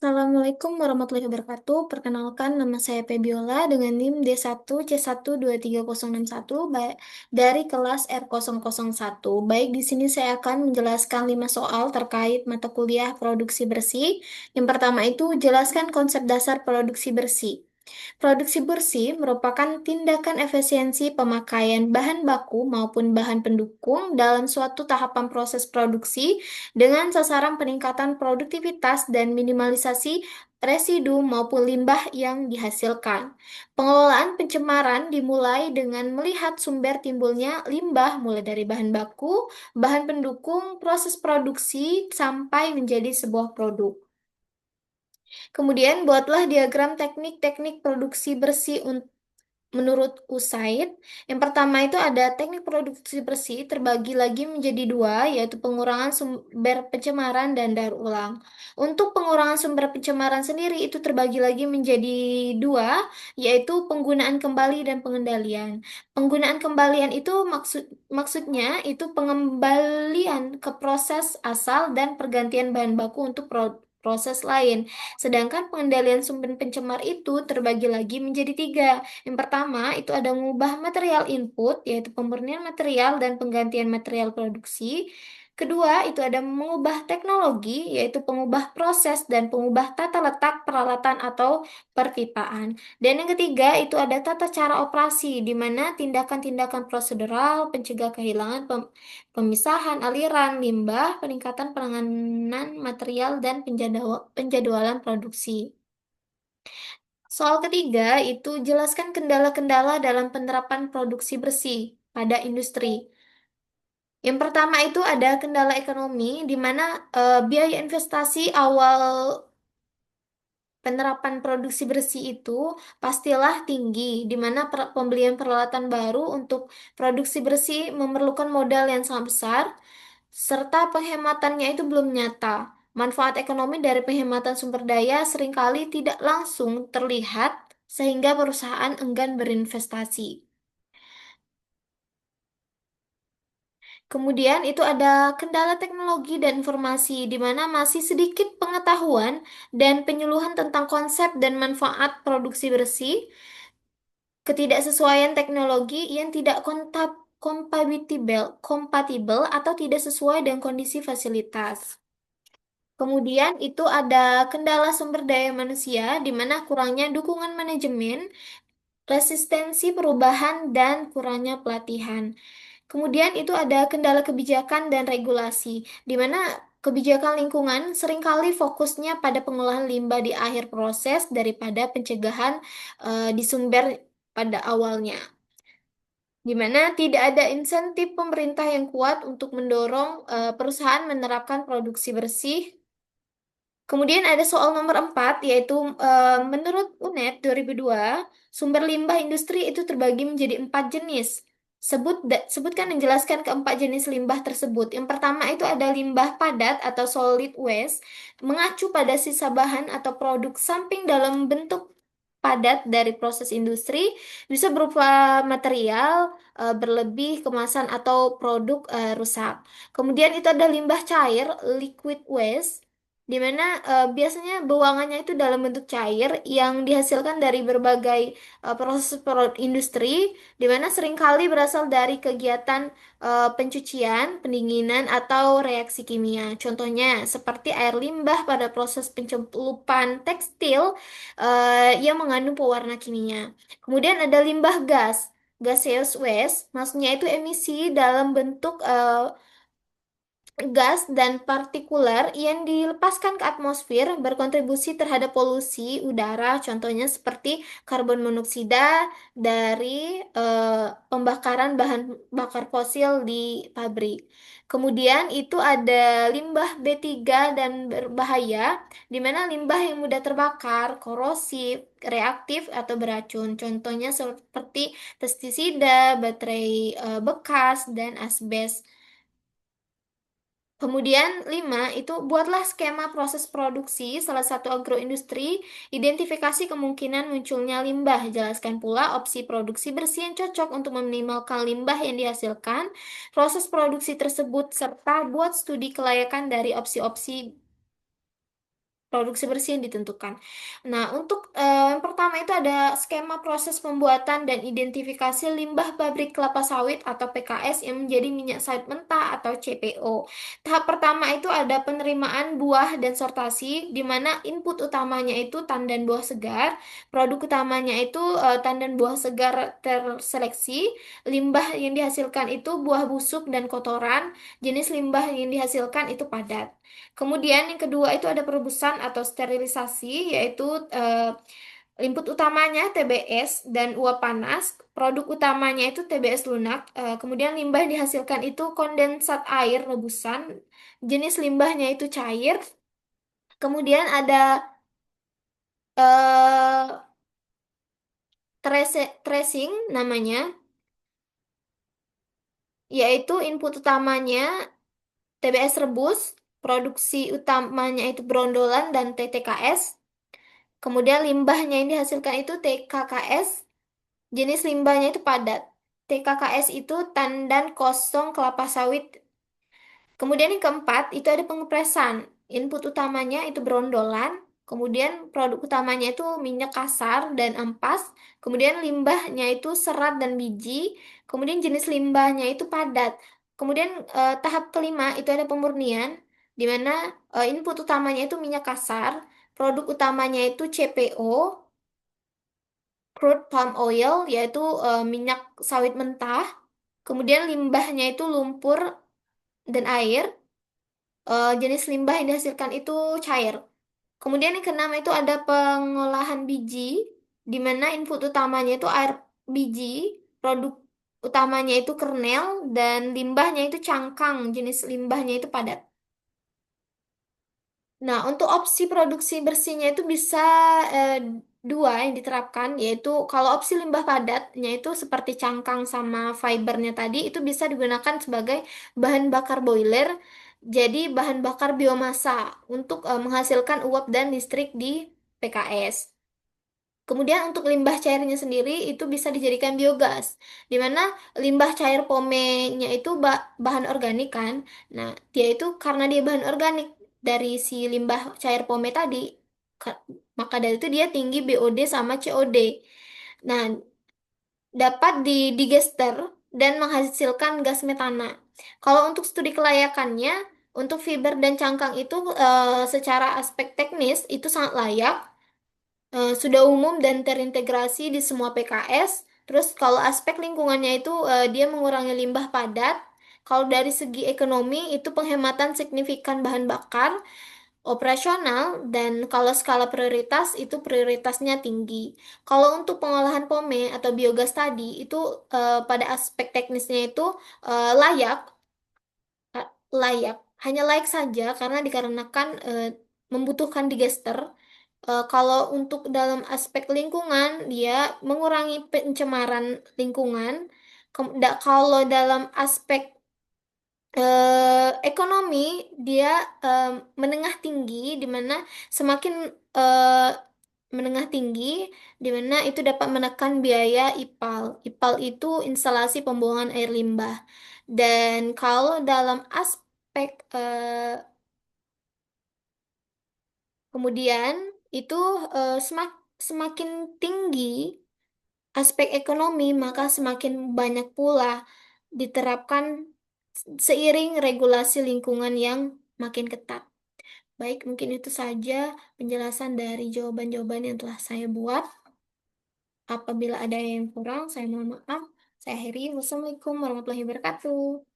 Assalamualaikum warahmatullahi wabarakatuh. Perkenalkan, nama saya Febiola dengan NIM D1C1230161 dari kelas R001. Baik, di sini saya akan menjelaskan 5 soal terkait mata kuliah produksi bersih. Yang pertama itu, jelaskan konsep dasar produksi bersih. Produksi bersih merupakan tindakan efisiensi pemakaian bahan baku maupun bahan pendukung dalam suatu tahapan proses produksi dengan sasaran peningkatan produktivitas dan minimalisasi residu maupun limbah yang dihasilkan. Pengelolaan pencemaran dimulai dengan melihat sumber timbulnya limbah mulai dari bahan baku, bahan pendukung, proses produksi sampai menjadi sebuah produk. Kemudian buatlah diagram teknik-teknik produksi bersih menurut USAID. Yang pertama itu ada teknik produksi bersih terbagi lagi menjadi dua, yaitu pengurangan sumber pencemaran dan daur ulang. Untuk pengurangan sumber pencemaran sendiri itu terbagi lagi menjadi dua, yaitu penggunaan kembali dan pengendalian. Penggunaan kembalian itu maksudnya itu pengembalian ke proses asal dan pergantian bahan baku untuk proses lain. Sedangkan pengendalian sumber pencemar itu terbagi lagi menjadi tiga. Yang pertama, itu ada mengubah material input, yaitu pemurnian material dan penggantian material produksi. Kedua, itu ada mengubah teknologi, yaitu pengubah proses dan pengubah tata letak peralatan atau perpipaan. Dan yang ketiga, itu ada tata cara operasi, di mana tindakan-tindakan prosedural, pencegah kehilangan pemisahan aliran limbah, peningkatan penanganan material, dan penjadwalan produksi. Soal ketiga itu jelaskan kendala-kendala dalam penerapan produksi bersih pada industri. Yang pertama itu ada kendala ekonomi, di mana biaya investasi awal penerapan produksi bersih itu pastilah tinggi, di mana pembelian peralatan baru untuk produksi bersih memerlukan modal yang sangat besar, serta penghematannya itu belum nyata. Manfaat ekonomi dari penghematan sumber daya seringkali tidak langsung terlihat, sehingga perusahaan enggan berinvestasi. Kemudian itu ada kendala teknologi dan informasi, di mana masih sedikit pengetahuan dan penyuluhan tentang konsep dan manfaat produksi bersih, ketidaksesuaian teknologi yang tidak kompatibel atau tidak sesuai dengan kondisi fasilitas. Kemudian itu ada kendala sumber daya manusia, di mana kurangnya dukungan manajemen, resistensi perubahan, dan kurangnya pelatihan. Kemudian itu ada kendala kebijakan dan regulasi, di mana kebijakan lingkungan seringkali fokusnya pada pengolahan limbah di akhir proses daripada pencegahan di sumber pada awalnya, di mana tidak ada insentif pemerintah yang kuat untuk mendorong perusahaan menerapkan produksi bersih. Kemudian ada soal nomor 4, yaitu menurut UNED 2002, sumber limbah industri itu terbagi menjadi 4 jenis. Sebutkan dan jelaskan keempat jenis limbah tersebut. Yang pertama itu ada limbah padat atau solid waste, mengacu pada sisa bahan atau produk samping dalam bentuk padat dari proses industri, bisa berupa material berlebih, kemasan, atau produk rusak. Kemudian itu ada limbah cair, liquid waste, di mana biasanya buangannya itu dalam bentuk cair yang dihasilkan dari berbagai proses industri, di mana seringkali berasal dari kegiatan pencucian, pendinginan, atau reaksi kimia. Contohnya seperti air limbah pada proses pencelupan tekstil yang mengandung pewarna kimia. Kemudian ada limbah gas, gaseous waste, maksudnya itu emisi dalam bentuk gas dan partikular yang dilepaskan ke atmosfer berkontribusi terhadap polusi udara, contohnya seperti karbon monoksida dari pembakaran bahan bakar fosil di pabrik. Kemudian itu ada limbah B3 dan berbahaya, di mana limbah yang mudah terbakar, korosif, reaktif, atau beracun. Contohnya seperti pestisida, baterai bekas, dan asbes. Kemudian 5 itu buatlah skema proses produksi salah satu agroindustri, identifikasi kemungkinan munculnya limbah, jelaskan pula opsi produksi bersih yang cocok untuk meminimalkan limbah yang dihasilkan, proses produksi tersebut, serta buat studi kelayakan dari opsi-opsi produksi bersih yang ditentukan. Nah, untuk yang pertama itu ada skema proses pembuatan dan identifikasi limbah pabrik kelapa sawit atau PKS yang menjadi minyak sawit mentah atau CPO. Tahap pertama itu ada penerimaan buah dan sortasi, di mana input utamanya itu tandan buah segar, produk utamanya itu tandan buah segar terseleksi, limbah yang dihasilkan itu buah busuk dan kotoran, jenis limbah yang dihasilkan itu padat. Kemudian yang kedua itu ada perebusan atau sterilisasi, yaitu input utamanya TBS dan uap panas, produk utamanya itu TBS lunak, kemudian limbah yang dihasilkan itu kondensat air rebusan, jenis limbahnya itu cair, kemudian ada eh, tracing namanya, yaitu input utamanya TBS rebus, produksi utamanya itu brondolan dan TTKS. Kemudian limbahnya yang dihasilkan itu TKKS, jenis limbahnya itu padat. TKKS itu tandan kosong kelapa sawit. Kemudian yang keempat itu ada pengepresan. Input utamanya itu berondolan, kemudian produk utamanya itu minyak kasar dan ampas, kemudian limbahnya itu serat dan biji, kemudian jenis limbahnya itu padat. Kemudian tahap kelima itu ada pemurnian, di mana input utamanya itu minyak kasar, produk utamanya itu CPO, crude palm oil, yaitu minyak sawit mentah, kemudian limbahnya itu lumpur dan air. Jenis limbah yang dihasilkan itu cair. Kemudian yang keenam itu ada pengolahan biji, di mana input utamanya itu air biji, produk utamanya itu kernel, dan limbahnya itu cangkang, jenis limbahnya itu padat. Nah, untuk opsi produksi bersihnya itu bisa eh, dua yang diterapkan, yaitu kalau opsi limbah padatnya itu seperti cangkang sama fibernya tadi, itu bisa digunakan sebagai bahan bakar boiler, jadi bahan bakar biomasa untuk menghasilkan uap dan listrik di PKS. Kemudian untuk limbah cairnya sendiri itu bisa dijadikan biogas, di mana limbah cair pomenya itu bahan organik kan. Nah, dia itu karena dia bahan organik dari si limbah cair pome tadi, ka- maka dari itu dia tinggi BOD sama COD. Nah, dapat digester dan menghasilkan gas metana. Kalau untuk studi kelayakannya, untuk fiber dan cangkang itu secara aspek teknis itu sangat layak, sudah umum dan terintegrasi di semua PKS. Terus kalau aspek lingkungannya itu dia mengurangi limbah padat. Kalau dari segi ekonomi itu penghematan signifikan bahan bakar, operasional, dan kalau skala prioritas itu prioritasnya tinggi. Kalau untuk pengolahan pome atau biogas tadi itu pada aspek teknisnya itu layak, eh, layak, hanya layak saja karena dikarenakan membutuhkan digester. Kalau untuk dalam aspek lingkungan, dia mengurangi pencemaran lingkungan. Kalau dalam aspek ekonomi, dia eh, menengah tinggi, di mana semakin eh, menengah tinggi, di mana itu dapat menekan biaya IPAL. IPAL itu instalasi pembuangan air limbah. Dan kalau dalam aspek kemudian itu semakin tinggi aspek ekonomi, maka semakin banyak pula diterapkan seiring regulasi lingkungan yang makin ketat. Baik, mungkin itu saja penjelasan dari jawaban-jawaban yang telah saya buat. Apabila ada yang kurang, saya mohon maaf. Saya akhiri. Wassalamualaikum warahmatullahi wabarakatuh.